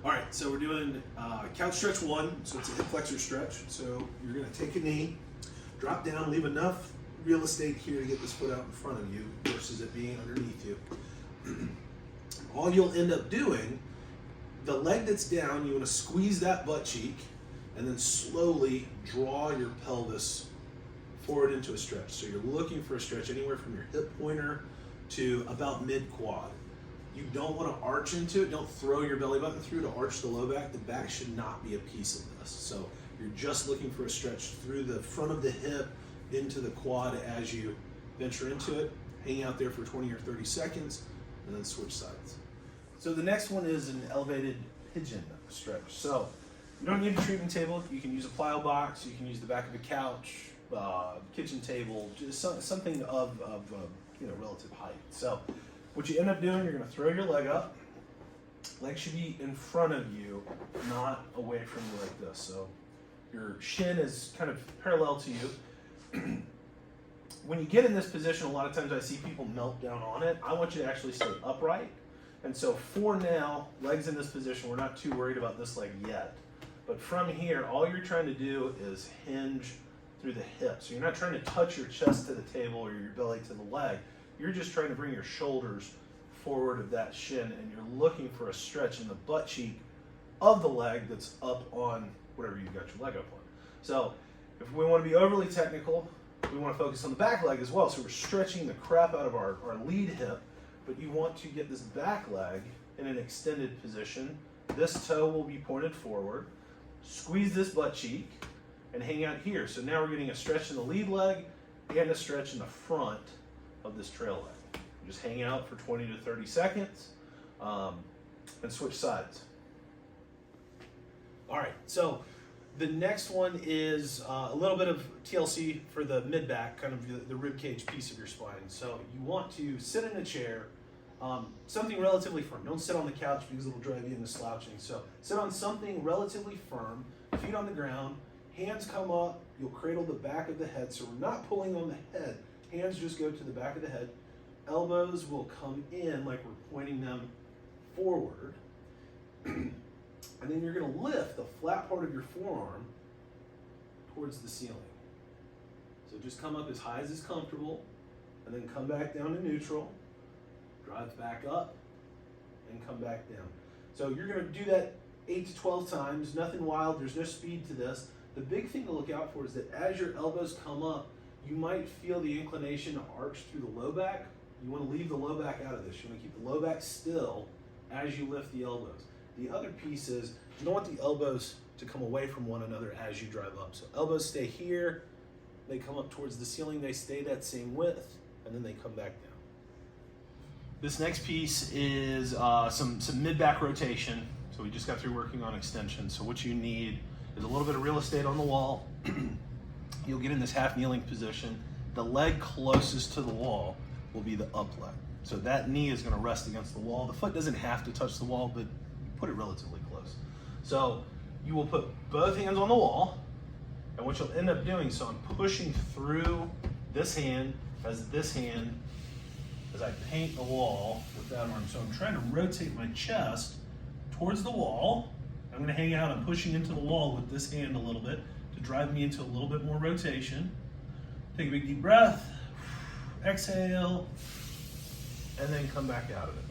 All right, so we're doing couch stretch 1, so it's a hip flexor stretch. So you're gonna take a knee, drop down, leave enough real estate here to get this foot out in front of you versus it being underneath you. All you'll end up doing, the leg that's down, you wanna squeeze that butt cheek and then slowly draw your pelvis forward into a stretch. So you're looking for a stretch anywhere from your hip pointer to about mid quad. You don't want to arch into it. Don't throw your belly button through to arch the low back. The back should not be a piece of this. So you're just looking for a stretch through the front of the hip into the quad as you venture into it. Hang out there for 20 or 30 seconds and then switch sides. So the next one is an elevated pigeon stretch. So you don't need a treatment table. You can use a plyo box. You can use the back of a couch, kitchen table, just something of relative height. So what you end up doing, you're going to throw your leg up. Leg should be in front of you, not away from you like this. So your shin is kind of parallel to you. When you get in this position, a lot of times I see people melt down on it. I want you to actually stay upright. And so for now, legs in this position, we're not too worried about this leg yet. But from here, all you're trying to do is hinge through the hips. So you're not trying to touch your chest to the table or your belly to the leg. You're just trying to bring your shoulders forward of that shin, and you're looking for a stretch in the butt cheek of the leg that's up on whatever you've got your leg up on. So if we want to be overly technical, we want to focus on the back leg as well. So we're stretching the crap out of our lead hip, but you want to get this back leg in an extended position. This toe will be pointed forward. Squeeze this butt cheek and hang out here. So now we're getting a stretch in the lead leg and a stretch in the front of this trail leg. Just hang out for 20 to 30 seconds and switch sides. All right, so the next one is a little bit of TLC for the mid-back, kind of the rib cage piece of your spine. So you want to sit in a chair, something relatively firm. Don't sit on the couch because it'll drive you into slouching. So sit on something relatively firm, feet on the ground, hands come up, you'll cradle the back of the head. So we're not pulling on the head. Hands just go to the back of the head. Elbows will come in like we're pointing them forward. And then you're going to lift the flat part of your forearm towards the ceiling. So just come up as high as is comfortable, and then come back down to neutral, drive back up, and come back down. So you're going to do that 8 to 12 times, nothing wild, there's no speed to this. The big thing to look out for is that as your elbows come up, you might feel the inclination to arch through the low back. You want to leave the low back out of this. You want to keep the low back still as you lift the elbows. The other piece is you don't want the elbows to come away from one another as you drive up. So elbows stay here, they come up towards the ceiling, they stay that same width, and then they come back down. This next piece is some mid-back rotation. So we just got through working on extension. So what you need is a little bit of real estate on the wall. You'll get in this half kneeling position. The leg closest to the wall will be the up leg. So that knee is going to rest against the wall. The foot doesn't have to touch the wall, but put it relatively close. So you will put both hands on the wall, and what you'll end up doing, so I'm pushing through this hand as I paint the wall with that arm. So I'm trying to rotate my chest towards the wall. I'm going to hang out. I'm pushing into the wall with this hand a little bit to drive me into a little bit more rotation. Take a big deep breath, exhale, and then come back out of it.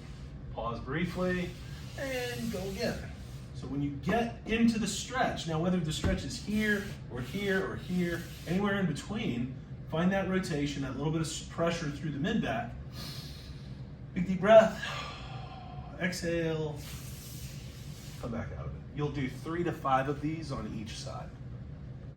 Pause briefly, and go again. So when you get into the stretch, now whether the stretch is here, or here, or here, anywhere in between, find that rotation, that little bit of pressure through the mid-back. Big deep breath, exhale, come back out of it. You'll do 3 to 5 of these on each side.